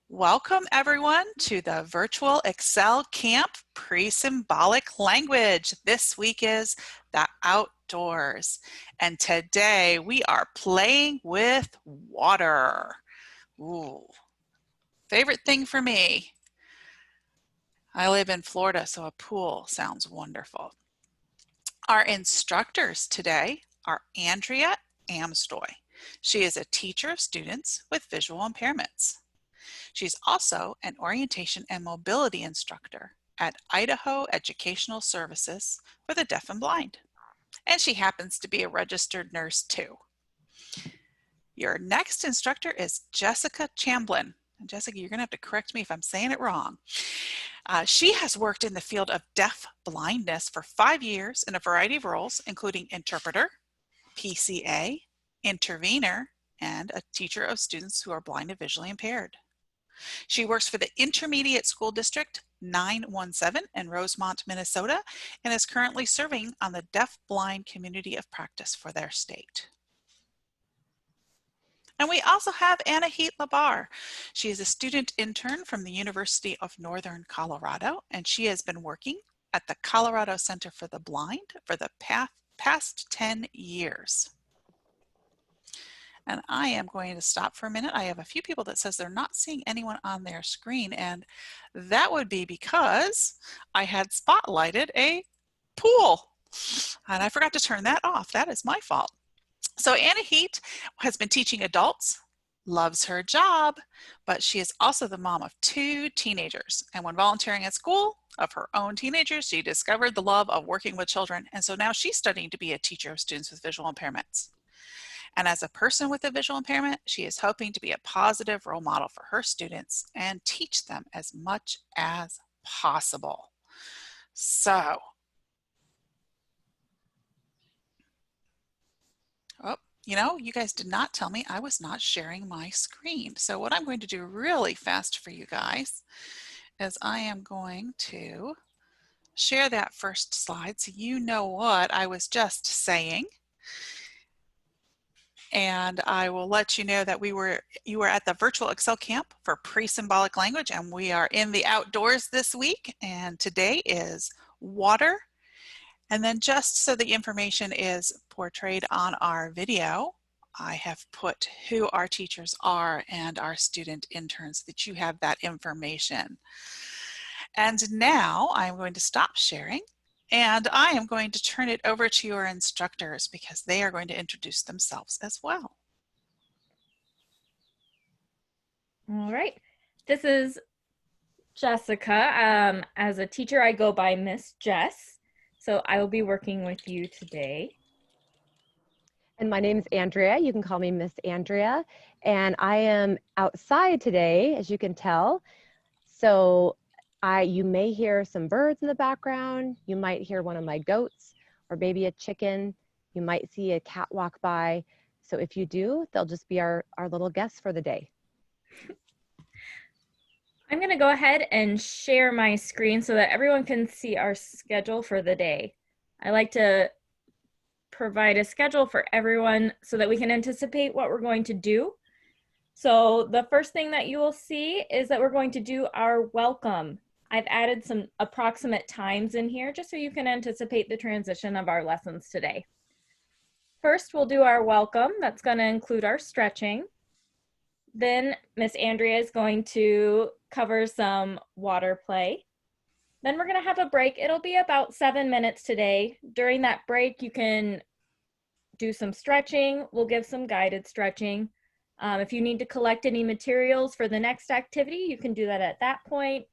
Welcome everyone to the virtual Excel camp pre-symbolic language. This week is the outdoors, and today we are playing with water. Ooh, favorite thing for me. I live in Florida, so a pool sounds wonderful. Our instructors today are Andrea Amestoy. She is a teacher of students with visual impairments. She's also an orientation and mobility instructor at Idaho Educational Services for the Deaf and Blind. And she happens to be a registered nurse too. Your next instructor is Jessica Chamblin. And Jessica, you're going to have to correct me if I'm saying it wrong. She has worked in the field of deaf blindness for 5 years in a variety of roles, including interpreter, PCA, intervener, and a teacher of students who are blind and visually impaired. She works for the Intermediate School District 917 in Rosemont, Minnesota, and is currently serving on the deaf-blind community of practice for their state. And we also have Anahit LaBarra. She is a student intern from the University of Northern Colorado, and she has been working at the Colorado Center for the Blind for the past 10 years. And I am going to stop for a minute. I have a few people that says they're not seeing anyone on their screen, and that would be because I had spotlighted a pool and I forgot to turn that off. That is my fault. So Anahit has been teaching adults, loves her job, but she is also the mom of 2 teenagers. And when volunteering at school of her own teenagers, she discovered the love of working with children. And so now she's studying to be a teacher of students with visual impairments. And as a person with a visual impairment, she is hoping to be a positive role model for her students and teach them as much as possible. So, you guys did not tell me I was not sharing my screen. So what I'm going to do really fast for you guys is I am going to share that first slide so you know what I was just saying. And I will let you know that you were at the virtual Excel camp for pre-symbolic language, and we are in the outdoors this week, and today is water. And then just so the information is portrayed on our video, I have put who our teachers are and our student interns so that you have that information. And now I'm going to stop sharing. And I am going to turn it over to your instructors because they are going to introduce themselves as well. All right, this is Jessica. As a teacher, I go by Miss Jess. So I will be working with you today. And my name is Andrea. You can call me Miss Andrea. And I am outside today, as you can tell. So you may hear some birds in the background. You might hear one of my goats or maybe a chicken. You might see a cat walk by. So if you do, they'll just be our little guests for the day. I'm going to go ahead and share my screen so that everyone can see our schedule for the day. I like to provide a schedule for everyone so that we can anticipate what we're going to do. So the first thing that you will see is that we're going to do our welcome. I've added some approximate times in here just so you can anticipate the transition of our lessons today. First, we'll do our welcome. That's going to include our stretching. Then Miss Andrea is going to cover some water play. Then we're going to have a break. It'll be about 7 minutes today. During that break, you can do some stretching. We'll give some guided stretching. If you need to collect any materials for the next activity, you can do that at that point.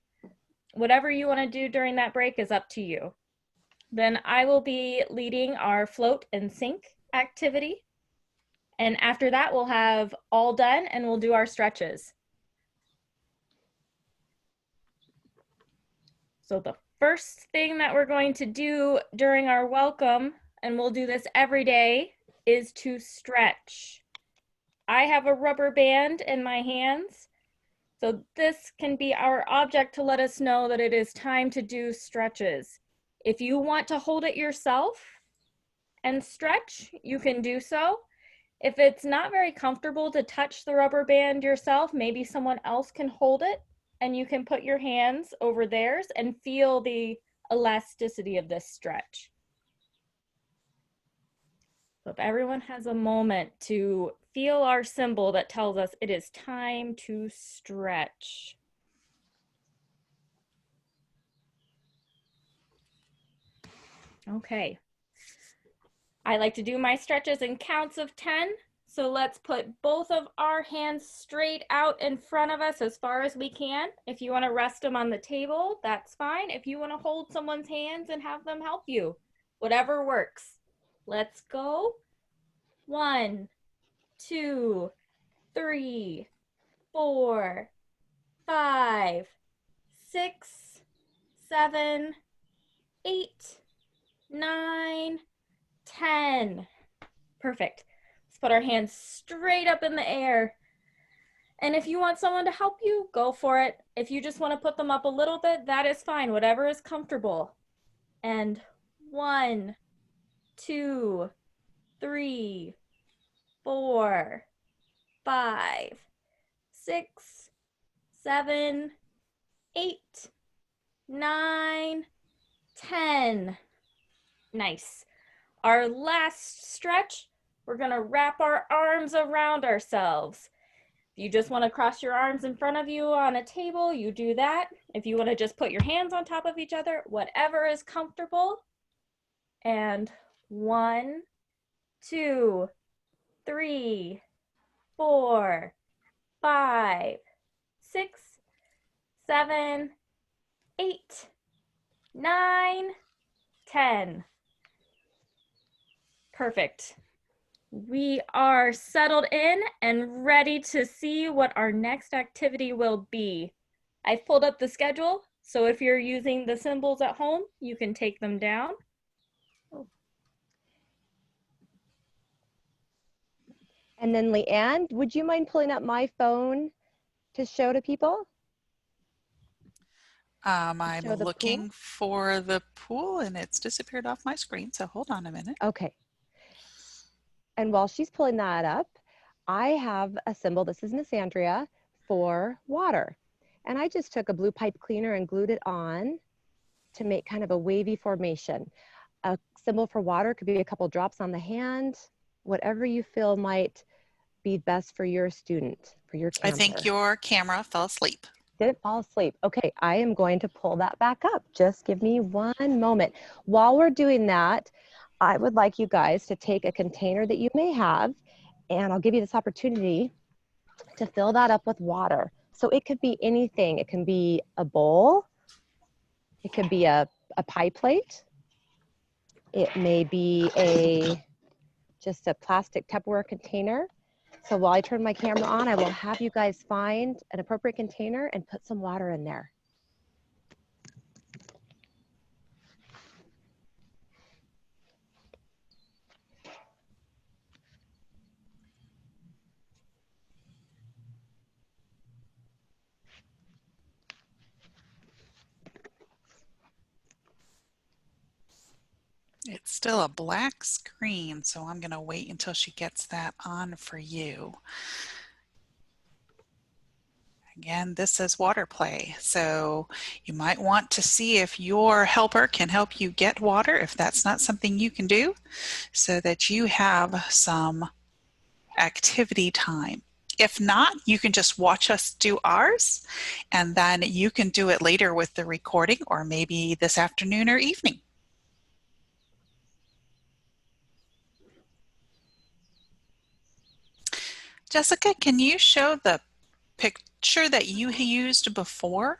Whatever you want to do during that break is up to you. Then I will be leading our float and sink activity. And after that, we'll have all done and we'll do our stretches. So the first thing that we're going to do during our welcome, and we'll do this every day, is to stretch. I have a rubber band in my hands. So this can be our object to let us know that it is time to do stretches. If you want to hold it yourself and stretch, you can do so. If it's not very comfortable to touch the rubber band yourself, maybe someone else can hold it and you can put your hands over theirs and feel the elasticity of this stretch. So if everyone has a moment to feel our symbol that tells us it is time to stretch. Okay. I like to do my stretches in counts of 10. So let's put both of our hands straight out in front of us as far as we can. If you want to rest them on the table, that's fine. If you want to hold someone's hands and have them help you, whatever works. Let's go. 1, 2, 3, 4, 5, 6, 7, 8, 9, 10. Perfect. Let's put our hands straight up in the air. And if you want someone to help you, go for it. If you just want to put them up a little bit, that is fine. Whatever is comfortable. And 1, 2, 3, 4, 5, 6, 7, 8, 9, 10. Nice. Our last stretch, we're gonna wrap our arms around ourselves. If you just wanna cross your arms in front of you on a table, you do that. If you wanna just put your hands on top of each other, whatever is comfortable. And 1, 2, 3, 4, 5, 6, 7, 8, 9, 10. Perfect. We are settled in and ready to see what our next activity will be. I've pulled up the schedule, so if you're using the symbols at home, you can take them down. And then Leanne, would you mind pulling up my phone to show to people? I'm Show the looking pool? for the pool and it's disappeared off my screen, so hold on a minute. Okay. And while she's pulling that up, I have a symbol, this is Miss Andrea, for water. And I just took a blue pipe cleaner and glued it on to make kind of a wavy formation. A symbol for water could be a couple drops on the hand, whatever you feel might be best for your student, for your camper. I think your camera fell asleep. Did it fall asleep? Okay, I am going to pull that back up. Just give me one moment. While we're doing that, I would like you guys to take a container that you may have, and I'll give you this opportunity to fill that up with water. So it could be anything. It can be a bowl. It could be a pie plate. It may be just a plastic Tupperware container. So while I turn my camera on, I will have you guys find an appropriate container and put some water in there. It's still a black screen, so I'm going to wait until she gets that on for you. Again, this is water play, so you might want to see if your helper can help you get water, if that's not something you can do, so that you have some activity time. If not, you can just watch us do ours, and then you can do it later with the recording, or maybe this afternoon or evening. Jessica, can you show the picture that you used before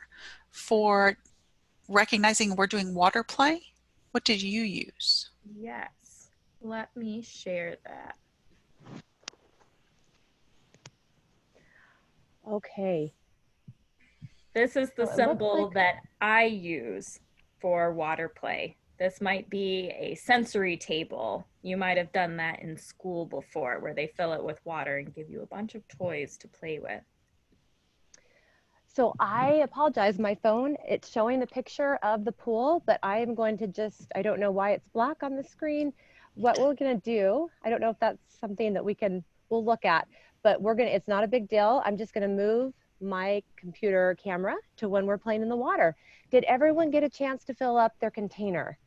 for recognizing we're doing water play? What did you use? Yes, let me share that. Okay. This is the So it looks symbol like that I use for water play. This might be a sensory table. You might have done that in school before, where they fill it with water and give you a bunch of toys to play with. So I apologize, my phone, it's showing the picture of the pool, but I am going to just, I don't know why it's black on the screen. What we're gonna do, I don't know if that's something that we can we'll look at. But it's not a big deal. I'm just gonna move my computer camera to when we're playing in the water. Did everyone get a chance to fill up their container?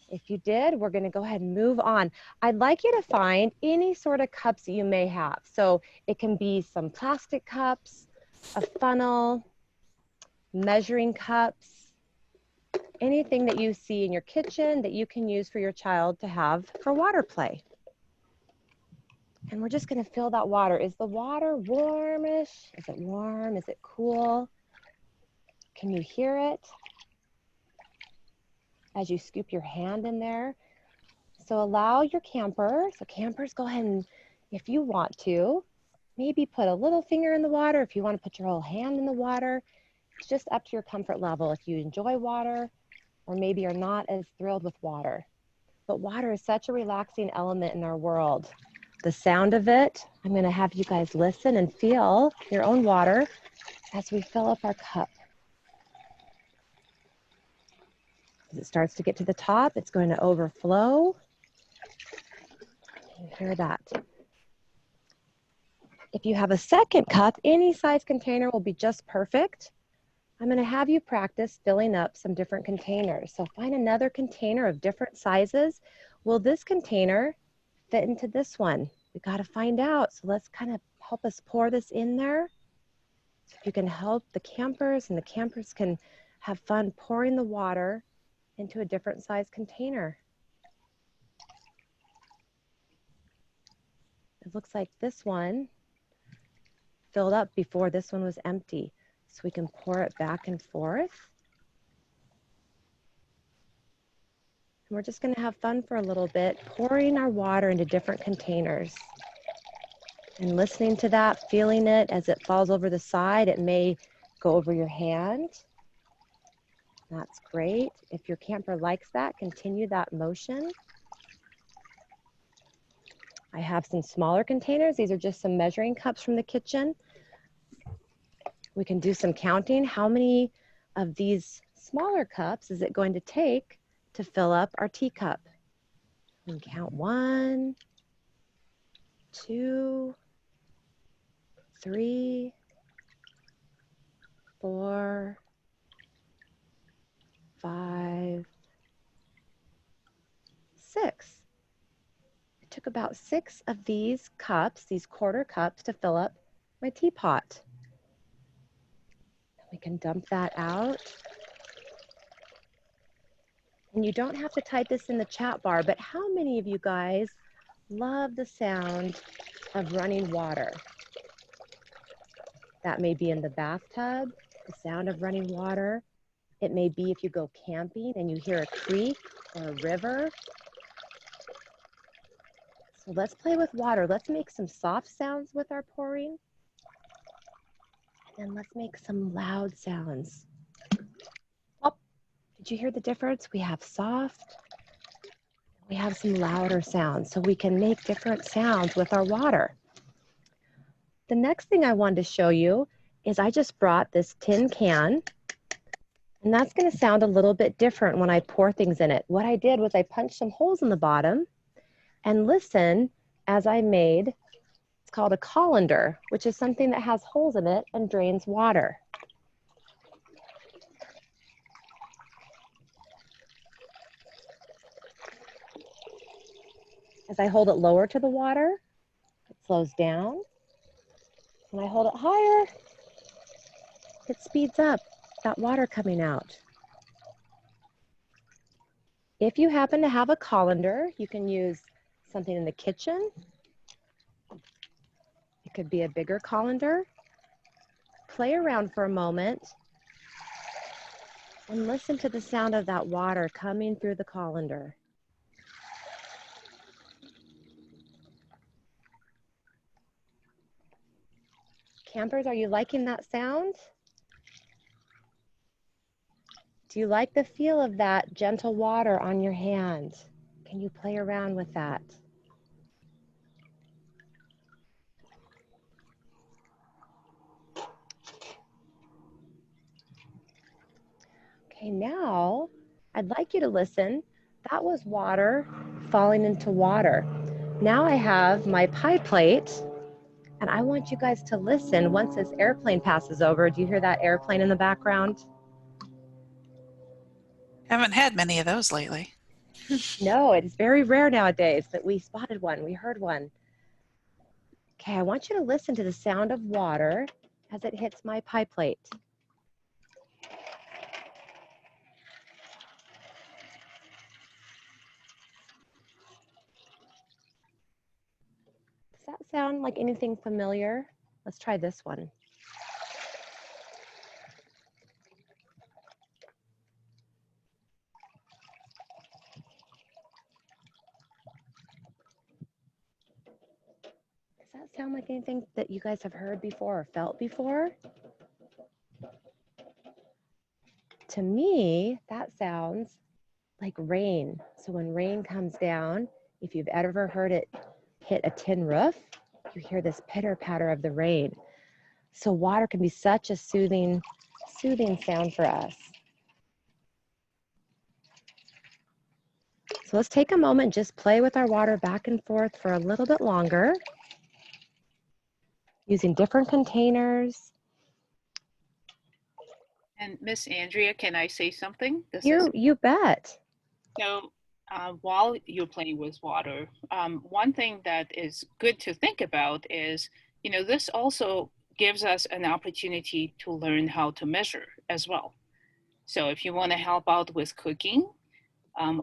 If you did, we're gonna go ahead and move on. I'd like you to find any sort of cups that you may have. So it can be some plastic cups, a funnel, measuring cups, anything that you see in your kitchen that you can use for your child to have for water play. And we're just gonna fill that water. Is the water warmish? Is it warm? Is it cool? Can you hear it as you scoop your hand in there? So allow your campers, go ahead and, if you want to, maybe put a little finger in the water. If you want to put your whole hand in the water, it's just up to your comfort level. If you enjoy water, or maybe are not as thrilled with water. But water is such a relaxing element in our world. The sound of it, I'm going to have you guys listen and feel your own water as we fill up our cup. As it starts to get to the top, it's going to overflow. You hear that. If you have a second cup, any size container will be just perfect. I'm going to have you practice filling up some different containers. So find another container of different sizes. Will this container fit into this one? We got to find out. So let's kind of help us pour this in there. So if you can help the campers, and the campers can have fun pouring the water into a different size container. It looks like this one filled up before this one was empty. So we can pour it back and forth. And we're just going to have fun for a little bit, pouring our water into different containers. And listening to that, feeling it as it falls over the side. It may go over your hand. That's great. If your camper likes that, continue that motion. I have some smaller containers. These are just some measuring cups from the kitchen. We can do some counting. How many of these smaller cups is it going to take to fill up our teacup? We can count 1, 2, 3, 4, 5, 6. It took about 6 of these cups, these quarter cups, to fill up my teapot. We can dump that out. And you don't have to type this in the chat bar, but how many of you guys love the sound of running water? That may be in the bathtub, the sound of running water. It may be if you go camping and you hear a creek or a river. So let's play with water. Let's make some soft sounds with our pouring. And then let's make some loud sounds. Oh, did you hear the difference? We have soft, we have some louder sounds, so we can make different sounds with our water. The next thing I wanted to show you is I just brought this tin can, and that's going to sound a little bit different when I pour things in it. What I did was I punched some holes in the bottom and listen as I made, it's called a colander, which is something that has holes in it and drains water. As I hold it lower to the water, it slows down. When I hold it higher, it speeds up that water coming out. If you happen to have a colander, you can use something in the kitchen. It could be a bigger colander. Play around for a moment and listen to the sound of that water coming through the colander. Campers, are you liking that sound? Do you like the feel of that gentle water on your hand? Can you play around with that? Okay, now I'd like you to listen. That was water falling into water. Now I have my pie plate, and I want you guys to listen once this airplane passes over. Do you hear that airplane in the background? Haven't had many of those lately. No, it's very rare nowadays, but we spotted one, we heard one. Okay, I want you to listen to the sound of water as it hits my pie plate. Does that sound like anything familiar? Let's try this one. Does that sound like anything that you guys have heard before or felt before? To me, that sounds like rain. So when rain comes down, if you've ever heard it hit a tin roof, you hear this pitter patter of the rain. So water can be such a soothing sound for us. So let's take a moment, just play with our water back and forth for a little bit longer, using different containers. And Miss Andrea, can I say something? You bet. So while you're playing with water, one thing that is good to think about is, this also gives us an opportunity to learn how to measure as well. So if you want to help out with cooking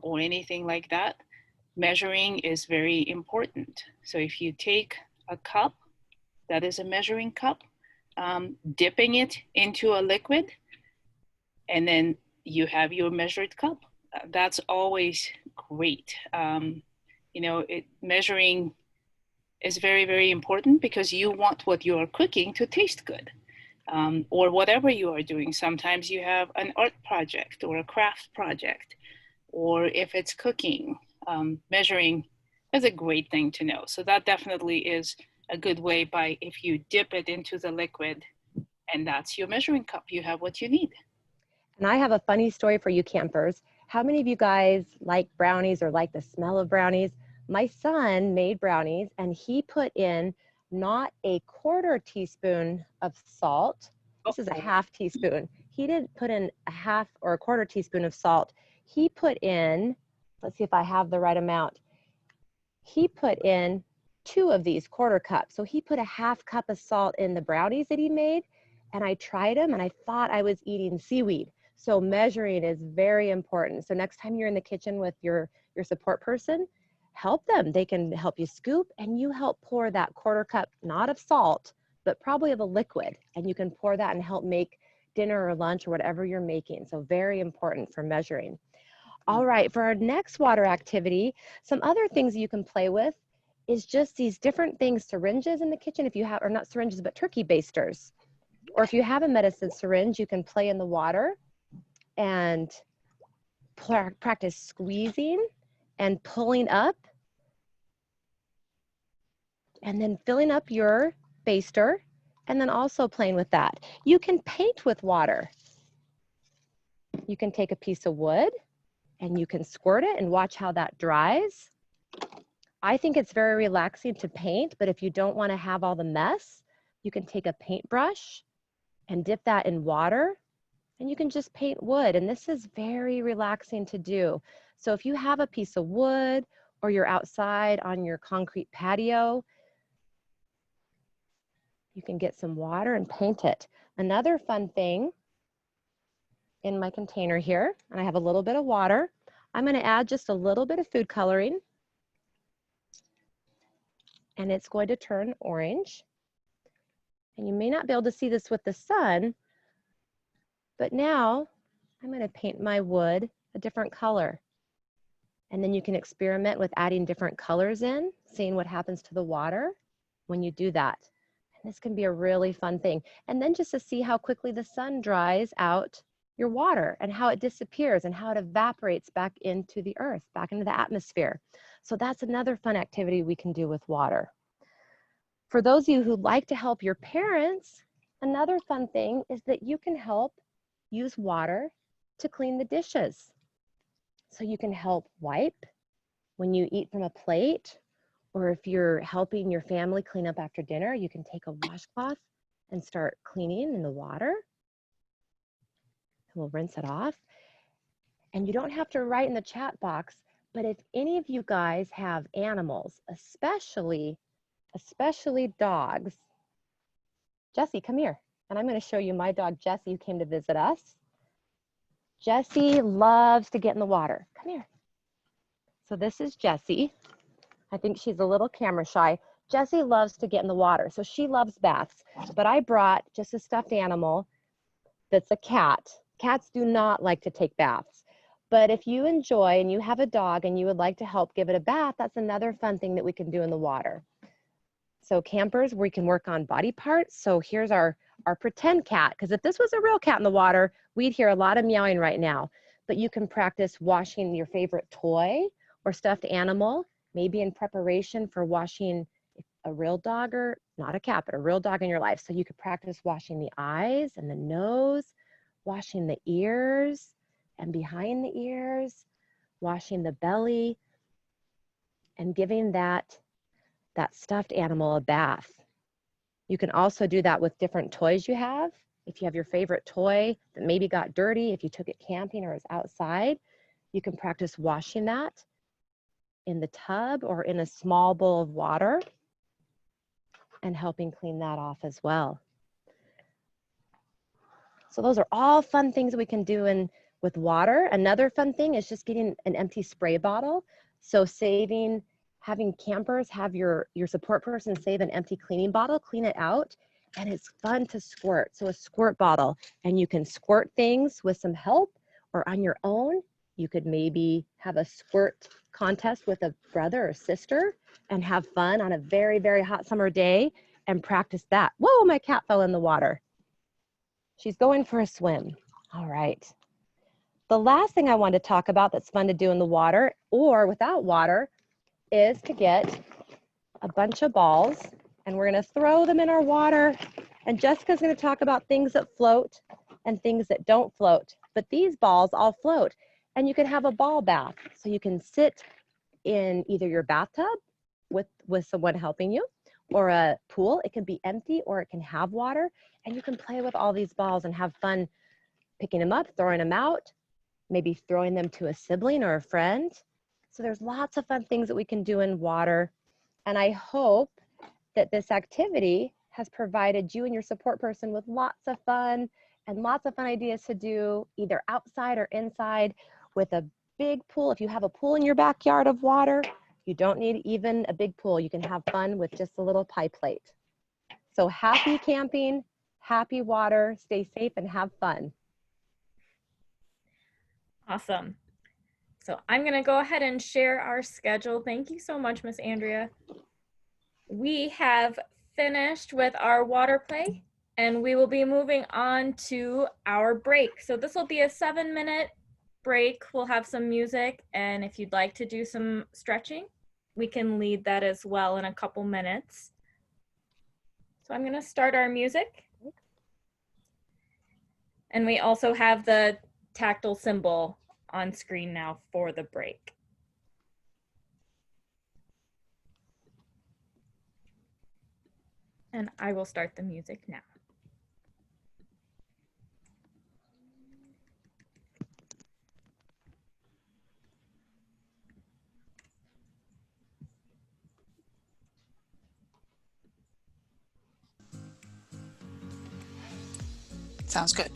or anything like that, measuring is very important. So if you take a cup, that is a measuring cup, dipping it into a liquid, and then you have your measured cup. That's always great. Measuring is very, very important because you want what you are cooking to taste good, or whatever you are doing. Sometimes you have an art project or a craft project, or if it's cooking, measuring is a great thing to know. So that definitely is a good way if you dip it into the liquid and that's your measuring cup, you have what you need. And I have a funny story for you campers. How many of you guys like brownies or like the smell of brownies? My son made brownies and he put in not a 1/4 teaspoon of salt. This is a 1/2 teaspoon. He didn't put in a 1/2 or a 1/4 teaspoon of salt. He put in, let's see if I have the right amount. He put in 2 of these 1/4 cups. So he put a 1/2 cup of salt in the brownies that he made. And I tried them and I thought I was eating seaweed. So measuring is very important. So next time you're in the kitchen with your support person, help them. They can help you scoop and you help pour that 1/4 cup, not of salt, but probably of a liquid. And you can pour that and help make dinner or lunch or whatever you're making. So very important for measuring. All right, for our next water activity, some other things you can play with is just these different things, syringes in the kitchen if you have, or not syringes, but turkey basters. Or if you have a medicine syringe, you can play in the water and practice squeezing and pulling up and then filling up your baster and then also playing with that. You can paint with water. You can take a piece of wood and you can squirt it and watch how that dries. I think it's very relaxing to paint, but if you don't want to have all the mess, you can take a paintbrush and dip that in water and you can just paint wood. And this is very relaxing to do. So if you have a piece of wood or you're outside on your concrete patio, you can get some water and paint it. Another fun thing in my container here, and I have a little bit of water, I'm going to add just a little bit of food coloring and it's going to turn orange. And you may not be able to see this with the sun, but now I'm going to paint my wood a different color. And then you can experiment with adding different colors in, seeing what happens to the water when you do that. And this can be a really fun thing. And then just to see how quickly the sun dries out your water and how it disappears and how it evaporates back into the earth, back into the atmosphere. So that's another fun activity we can do with water. For those of you who like to help your parents, another fun thing is that you can help use water to clean the dishes. So you can help wipe when you eat from a plate, Or if you're helping your family clean up after dinner, you can take a washcloth and start cleaning in the water. We'll rinse it off. And you don't have to write in the chat box, but if any of you guys have animals, especially dogs, Jessie, come here. And I'm going to show you my dog, Jessie, who came to visit us. Jessie loves to get in the water. Come here. So this is Jessie. I think she's a little camera shy. Jessie loves to get in the water, so she loves baths. But I brought just a stuffed animal that's a cat. Cats do not like to take baths. But if you enjoy and you have a dog and you would like to help give it a bath, that's another fun thing that we can do in the water. So campers, we can work on body parts. So here's our pretend cat, because if this was a real cat in the water, we'd hear a lot of meowing right now. But you can practice washing your favorite toy or stuffed animal, maybe in preparation for washing a real dog, or not a cat, but a real dog in your life. So you could practice washing the eyes and the nose, washing the ears and behind the ears, washing the belly, and giving that stuffed animal a bath. You can also do that with different toys you have. If you have your favorite toy that maybe got dirty, if you took it camping or is outside, you can practice washing that in the tub or in a small bowl of water and helping clean that off as well. So those are all fun things that we can do with water. Another fun thing is just getting an empty spray bottle. So having campers have your support person save an empty cleaning bottle, clean it out, and it's fun to squirt. So a squirt bottle, and you can squirt things with some help or on your own. You could maybe have a squirt contest with a brother or sister and have fun on a very, very hot summer day and practice that. Whoa, my cat fell in the water. She's going for a swim. All right. The last thing I want to talk about that's fun to do in the water or without water is to get a bunch of balls, and we're going to throw them in our water. And Jessica's going to talk about things that float and things that don't float. But these balls all float, and you can have a ball bath. So you can sit in either your bathtub with someone helping you, or a pool. It can be empty or it can have water, and you can play with all these balls and have fun picking them up, throwing them out, maybe throwing them to a sibling or a friend. So there's lots of fun things that we can do in water. And I hope that this activity has provided you and your support person with lots of fun and lots of fun ideas to do either outside or inside with a big pool. If you have a pool in your backyard of water, you don't need even a big pool. You can have fun with just a little pie plate. So happy camping, happy water, stay safe and have fun. Awesome. So I'm going to go ahead and share our schedule. Thank you so much, Miss Andrea. We have finished with our water play, and we will be moving on to our break. So this will be a 7-minute break. We'll have some music, and if you'd like to do some stretching, we can lead that as well in a couple minutes. So I'm going to start our music. And we also have the tactile symbol on screen now for the break. And I will start the music now. Sounds good.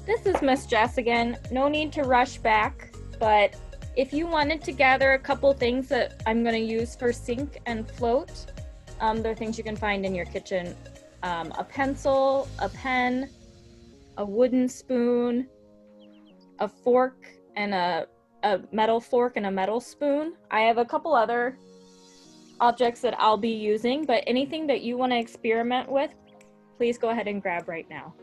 This is Miss Jess again. No need to rush back, but if you wanted to gather a couple things that I'm going to use for sink and float, they're things you can find in your kitchen. A pencil, a pen, a wooden spoon, a fork, and a metal fork and a metal spoon. I have a couple other objects that I'll be using, but anything that you want to experiment with, please go ahead and grab right now.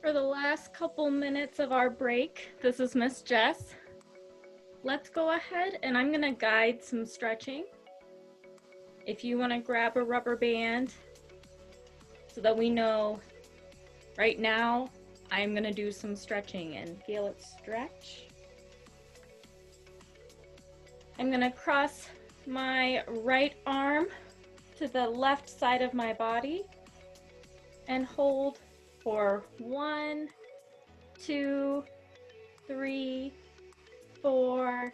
For the last couple minutes of our break, this is Miss Jess. Let's go ahead and I'm gonna guide some stretching. If you wanna grab a rubber band so that we know right now, I'm gonna do some stretching and feel it stretch. I'm gonna cross my right arm to the left side of my body and hold for 1, 2, 3, 4,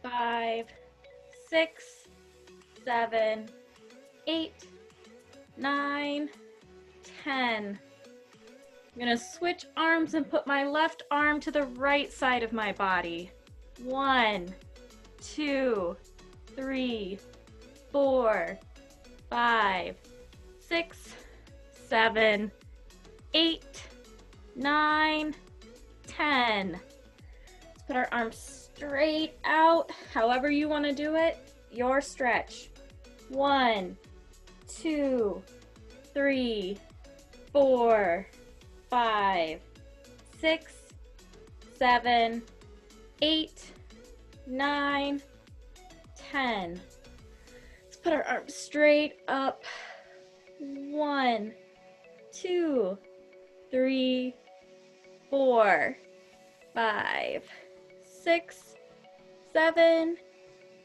5, 6, 7, 8, 9, 10. I'm gonna switch arms and put my left arm to the right side of my body. 1, 2, 3, 4, 5, 6, 7, 8, 9, 10. Let's put our arms straight out. However you want to do it, your stretch. 1, 2, 3, 4, 5, 6, 7, 8, 9, 10. Let's put our arms straight up. 1, 2, 3, 4, 5, 6, 7,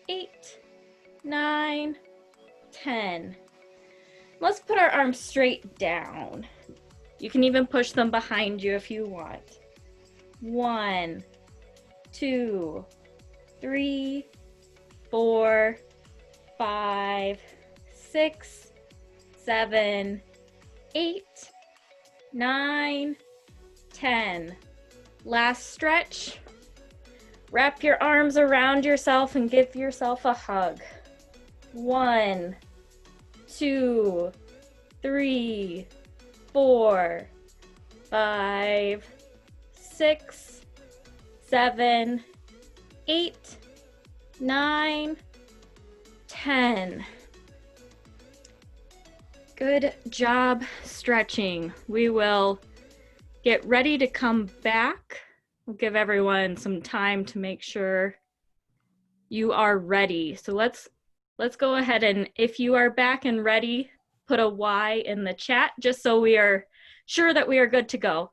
8, 9, 10. Let's put our arms straight down. You can even push them behind you if you want. 1, 2, 3, 4, 5, 6, 7, 8, 9, 10. Last stretch. Wrap your arms around yourself and give yourself a hug. 1, 2, 3, 4, 5, 6, 7, 8, 9, 10. Good job stretching. We will get ready to come back. We'll give everyone some time to make sure you are ready. So let's go ahead, and if you are back and ready, put a Y in the chat just so we are sure that we are good to go.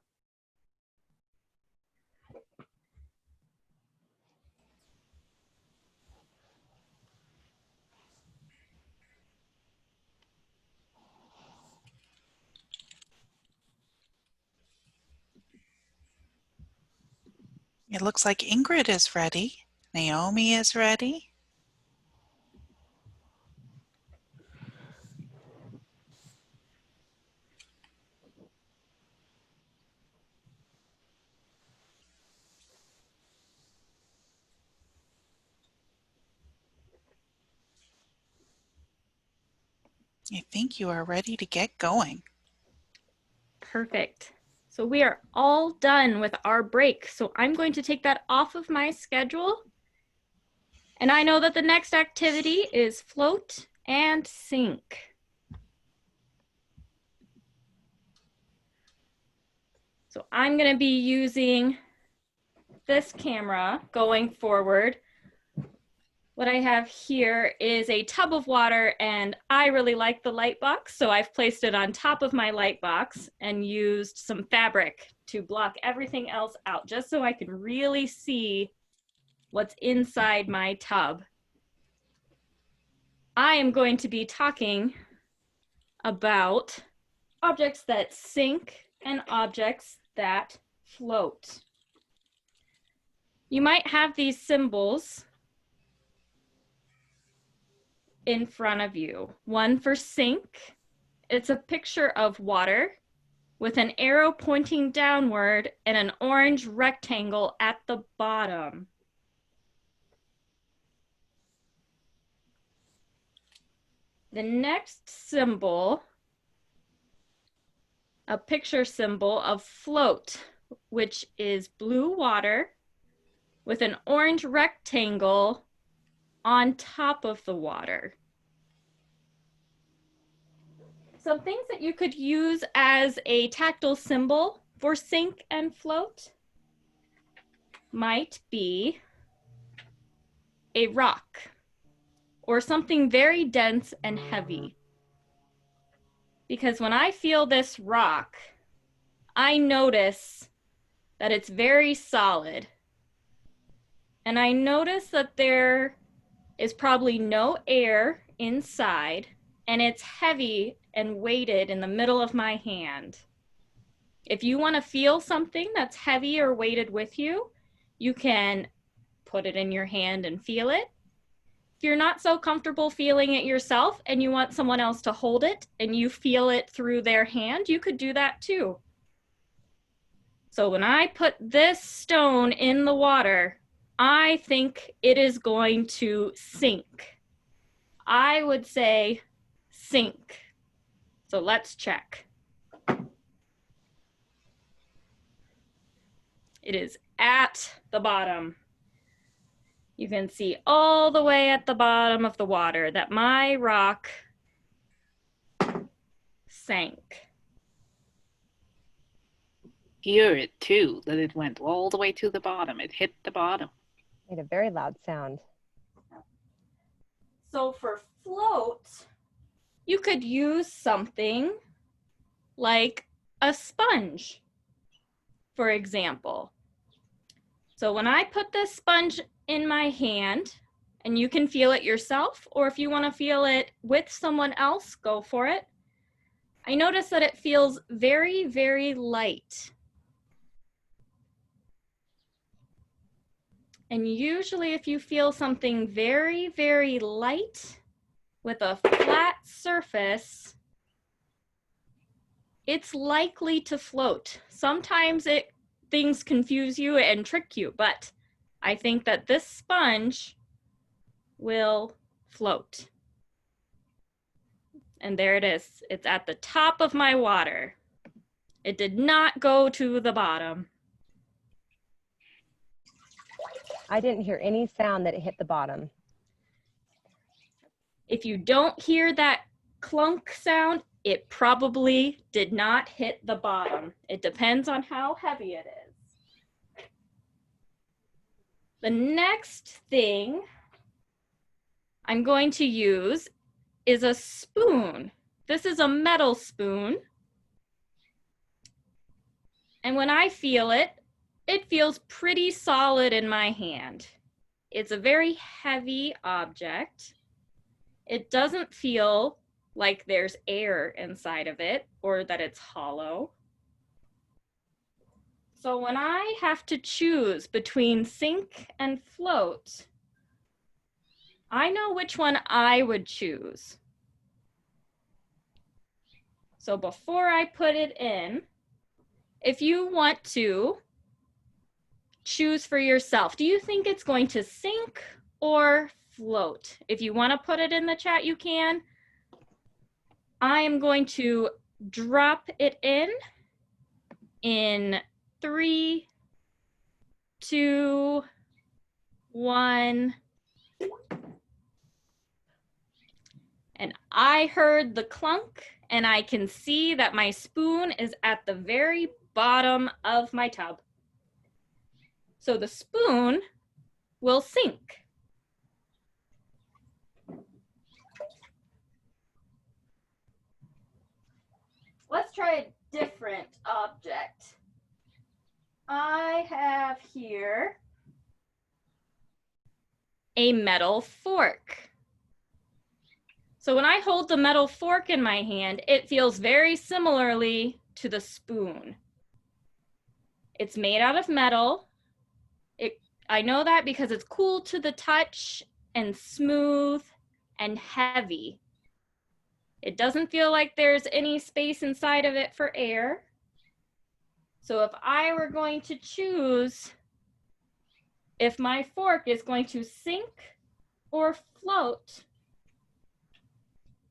It looks like Ingrid is ready. Naomi is ready. I think you are ready to get going. Perfect. So we are all done with our break. So I'm going to take that off of my schedule. And I know that the next activity is float and sink. So I'm going to be using this camera going forward. What I have here is a tub of water, and I really like the light box, so I've placed it on top of my light box and used some fabric to block everything else out, just so I can really see what's inside my tub. I am going to be talking about objects that sink and objects that float. You might have these symbols in front of you. One for sink. It's a picture of water with an arrow pointing downward and an orange rectangle at the bottom. The next symbol, a picture symbol of float, which is blue water with an orange rectangle on top of the water. Some things that you could use as a tactile symbol for sink and float might be a rock or something very dense and heavy. Because when I feel this rock, I notice that it's very solid. And I notice that there is probably no air inside, and it's heavy and weighted in the middle of my hand. If you want to feel something that's heavy or weighted with you, you can put it in your hand and feel it. If you're not so comfortable feeling it yourself and you want someone else to hold it and you feel it through their hand, you could do that too. So when I put this stone in the water, I think it is going to sink. I would say sink. So let's check. It is at the bottom. You can see all the way at the bottom of the water that my rock sank. Hear it too, that it went all the way to the bottom. It hit the bottom. Made a very loud sound. So for float, you could use something like a sponge, for example. So when I put this sponge in my hand, and you can feel it yourself, or if you want to feel it with someone else, go for it. I notice that it feels very, very light. And usually if you feel something very, very light with a flat surface, it's likely to float. Sometimes things confuse you and trick you, but I think that this sponge will float. And there it is. It's at the top of my water. It did not go to the bottom. I didn't hear any sound that it hit the bottom. If you don't hear that clunk sound, it probably did not hit the bottom. It depends on how heavy it is. The next thing I'm going to use is a spoon. This is a metal spoon. And when I feel it, it feels pretty solid in my hand. It's a very heavy object. It doesn't feel like there's air inside of it or that it's hollow. So when I have to choose between sink and float, I know which one I would choose. So before I put it in, if you want to choose for yourself, do you think it's going to sink or float? If you want to put it in the chat, you can. I am going to drop it in 3, 2, 1. And I heard the clunk, and I can see that my spoon is at the very bottom of my tub. So the spoon will sink. Let's try a different object. I have here a metal fork. So when I hold the metal fork in my hand, it feels very similarly to the spoon. It's made out of metal. I know that because it's cool to the touch and smooth and heavy. It doesn't feel like there's any space inside of it for air. So if I were going to choose if my fork is going to sink or float,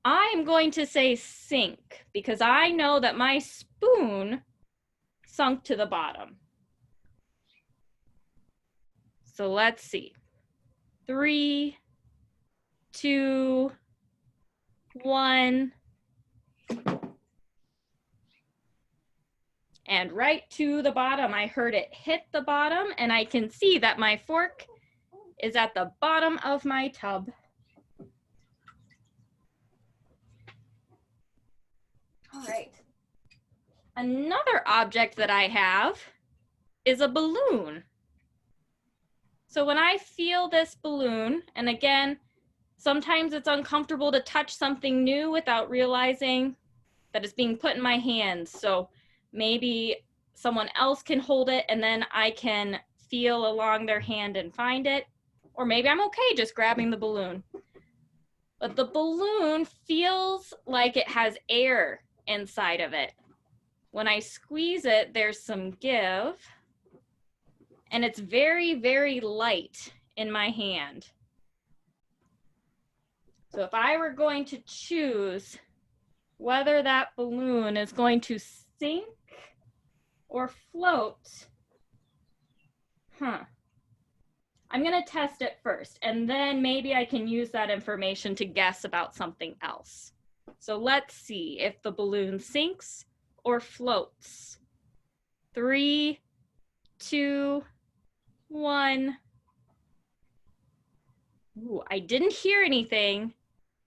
I am going to say sink because I know that my spoon sunk to the bottom. So let's see. 3, 2, 1. And right to the bottom. I heard it hit the bottom, and I can see that my fork is at the bottom of my tub. All right. Another object that I have is a balloon. So when I feel this balloon, and again, sometimes it's uncomfortable to touch something new without realizing that it's being put in my hands. So maybe someone else can hold it and then I can feel along their hand and find it. Or maybe I'm okay just grabbing the balloon. But the balloon feels like it has air inside of it. When I squeeze it, there's some give. And it's very, very light in my hand. So if I were going to choose whether that balloon is going to sink or float, I'm gonna test it first, and then maybe I can use that information to guess about something else. So let's see if the balloon sinks or floats. 3, 2, 1. Ooh, I didn't hear anything,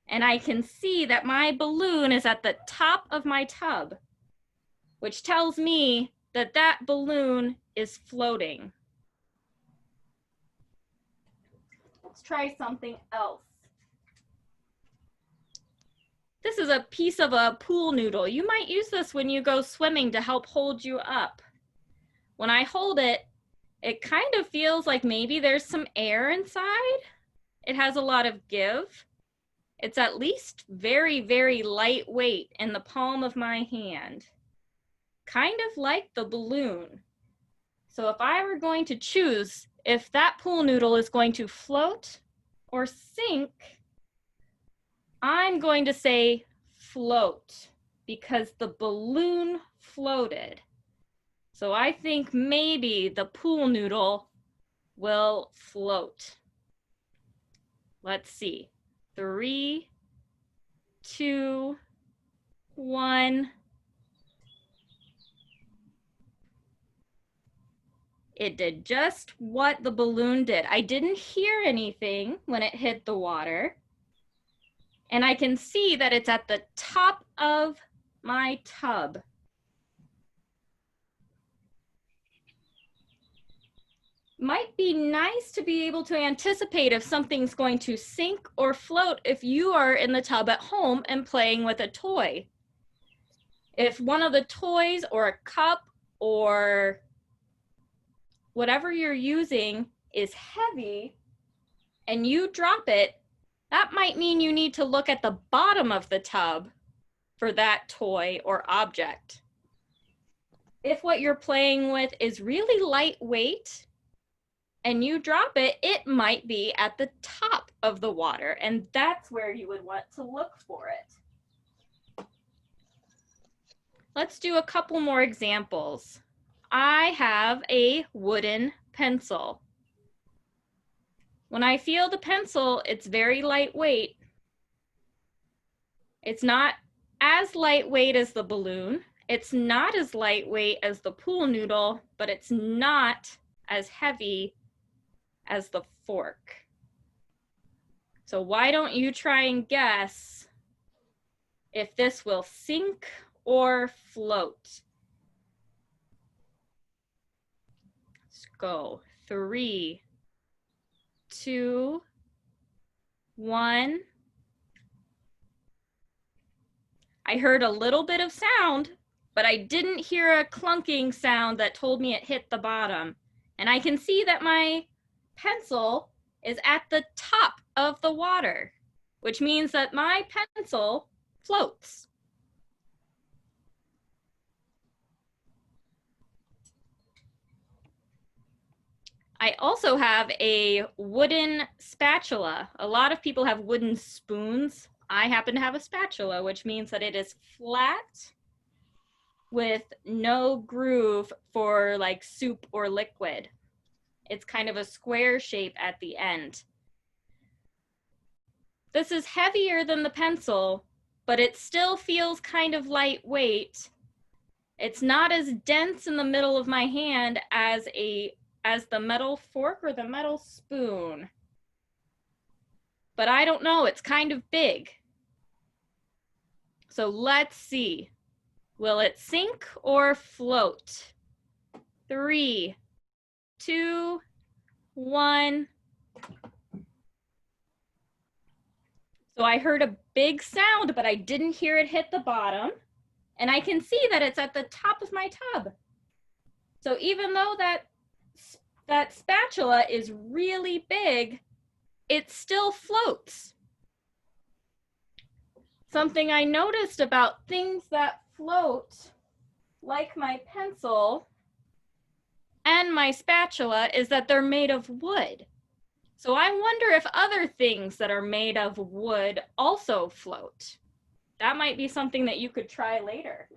and I can see that my balloon is at the top of my tub, which tells me that that balloon is floating. Let's try something else. This is a piece of a pool noodle. You might use this when you go swimming to help hold you up. When I hold it, it kind of feels like maybe there's some air inside. It has a lot of give. It's at least very, very lightweight in the palm of my hand. kind of like the balloon. So if I were going to choose if that pool noodle is going to float or sink, I'm going to say float because the balloon floated. So I think maybe the pool noodle will float. Let's see. 3, 2, 1. It did just what the balloon did. I didn't hear anything when it hit the water. And I can see that it's at the top of my tub. Might be nice to be able to anticipate if something's going to sink or float if you are in the tub at home and playing with a toy. If one of the toys or a cup or whatever you're using is heavy and you drop it, that might mean you need to look at the bottom of the tub for that toy or object. If what you're playing with is really lightweight and you drop it, it might be at the top of the water, and that's where you would want to look for it. Let's do a couple more examples. I have a wooden pencil. When I feel the pencil, it's very lightweight. It's not as lightweight as the balloon. It's not as lightweight as the pool noodle, but it's not as heavy as the fork. So why don't you try and guess if this will sink or float? Let's go. 3, 2, 1. I heard a little bit of sound, but I didn't hear a clunking sound that told me it hit the bottom. And I can see that my pencil is at the top of the water, which means that my pencil floats. I also have a wooden spatula. A lot of people have wooden spoons. I happen to have a spatula, which means that it is flat with no groove for like soup or liquid. It's kind of a square shape at the end. This is heavier than the pencil, but it still feels kind of lightweight. It's not as dense in the middle of my hand as the metal fork or the metal spoon. But I don't know, it's kind of big. So let's see. Will it sink or float? 3, 2, 1. So I heard a big sound, but I didn't hear it hit the bottom. And I can see that it's at the top of my tub. So even though that spatula is really big, it still floats. Something I noticed about things that float, like my pencil and my spatula, is that they're made of wood. So I wonder if other things that are made of wood also float. That might be something that you could try later.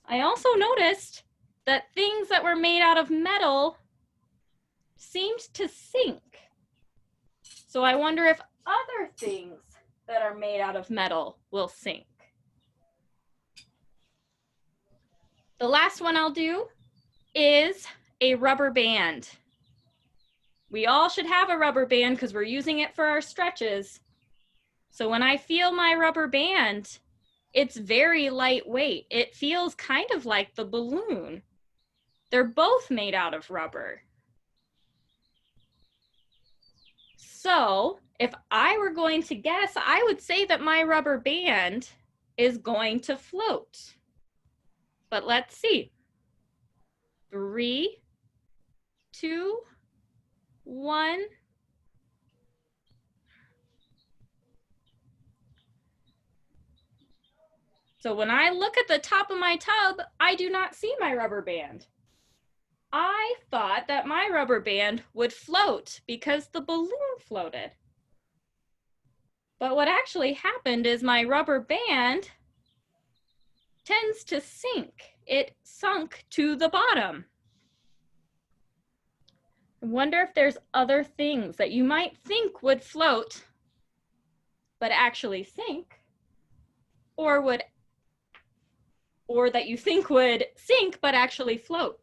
I also noticed that things that were made out of metal seemed to sink. So I wonder if other things that are made out of metal will sink. The last one I'll do is a rubber band. We all should have a rubber band because we're using it for our stretches. So when I feel my rubber band, it's very lightweight. It feels kind of like the balloon. They're both made out of rubber. So if I were going to guess, I would say that my rubber band is going to float. But let's see. 3, 2, 1. So when I look at the top of my tub, I do not see my rubber band. I thought that my rubber band would float because the balloon floated. But what actually happened is my rubber band tends to sink. It sunk to the bottom. I wonder if there's other things that you might think would float, but actually sink, or that you think would sink, but actually float.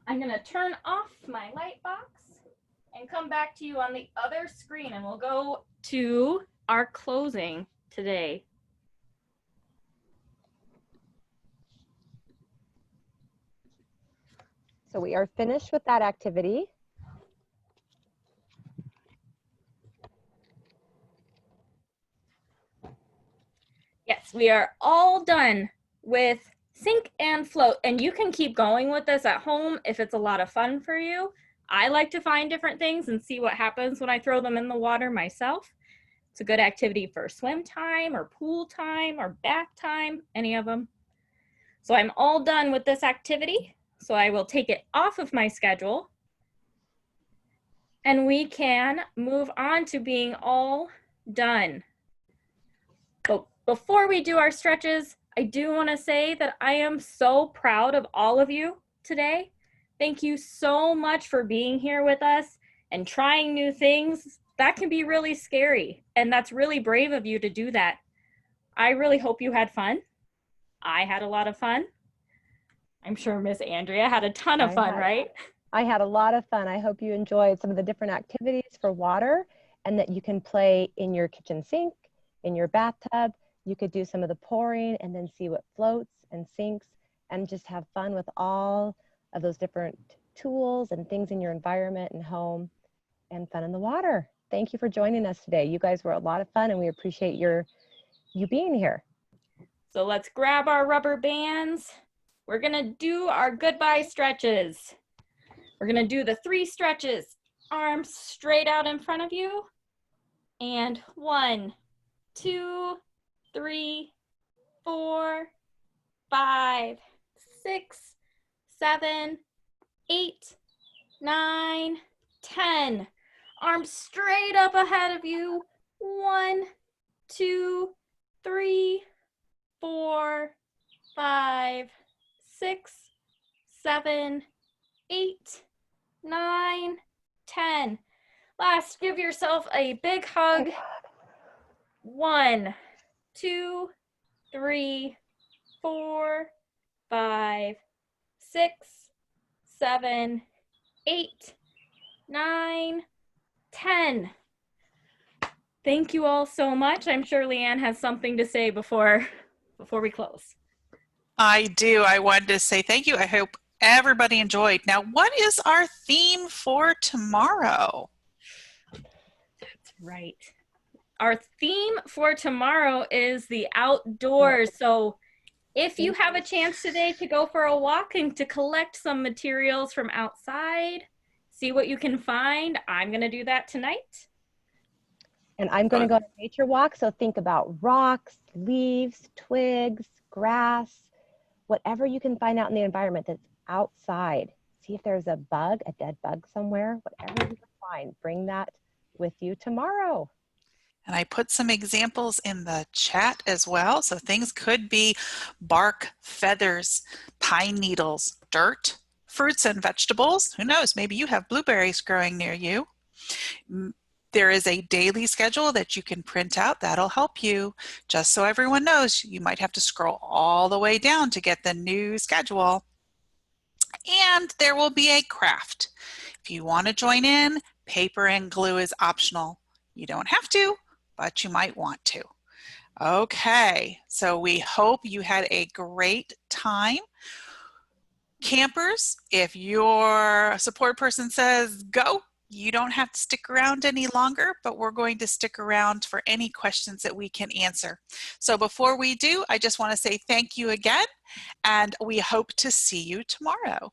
I'm gonna turn off my light box and come back to you on the other screen, and we'll go to our closing today. So we are finished with that activity. Yes, we are all done with sink and float, and you can keep going with this at home if it's a lot of fun for you. I like to find different things and see what happens when I throw them in the water myself. It's a good activity for swim time or pool time or bath time, any of them. So I'm all done with this activity. So I will take it off of my schedule and we can move on to being all done. But before we do our stretches, I do want to say that I am so proud of all of you today. Thank you so much for being here with us and trying new things. That can be really scary, and that's really brave of you to do that. I really hope you had fun. I had a lot of fun. I'm sure Miss Andrea had a ton of fun, right? I had a lot of fun. I hope you enjoyed some of the different activities for water and that you can play in your kitchen sink, in your bathtub. You could do some of the pouring and then see what floats and sinks and just have fun with all of those different tools and things in your environment and home and fun in the water. Thank you for joining us today. You guys were a lot of fun and we appreciate you being here. So let's grab our rubber bands. We're gonna do our goodbye stretches. We're gonna do the 3 stretches. Arms straight out in front of you. And 1, 2, 3, 4, 5, 6, 7, 8, 9, 10. Arms straight up ahead of you. 1, 2, 3, 4, 5, 6, 7, 8, 9, 10. Last, give yourself a big hug. 1, 2, 3, 4, 5, 6, 7, 8, 9, 10. Thank you all so much. I'm sure Leanne has something to say before we close. I do. I wanted to say thank you. I hope everybody enjoyed. Now, what is our theme for tomorrow? That's right. Our theme for tomorrow is the outdoors. So if you have a chance today to go for a walk and to collect some materials from outside, see what you can find. I'm going to do that tonight. And I'm going to go on a nature walk. So think about rocks, leaves, twigs, grass, whatever you can find out in the environment that's outside. See if there's a bug, a dead bug somewhere, whatever you can find, bring that with you tomorrow. And I put some examples in the chat as well. So things could be bark, feathers, pine needles, dirt, fruits and vegetables. Who knows, maybe you have blueberries growing near you. There is a daily schedule that you can print out. That'll help you. Just so everyone knows, you might have to scroll all the way down to get the new schedule. And there will be a craft. If you want to join in, paper and glue is optional. You don't have to, but you might want to. Okay, so we hope you had a great time. Campers, if your support person says go, you don't have to stick around any longer, but we're going to stick around for any questions that we can answer. So before we do, I just want to say thank you again, and we hope to see you tomorrow.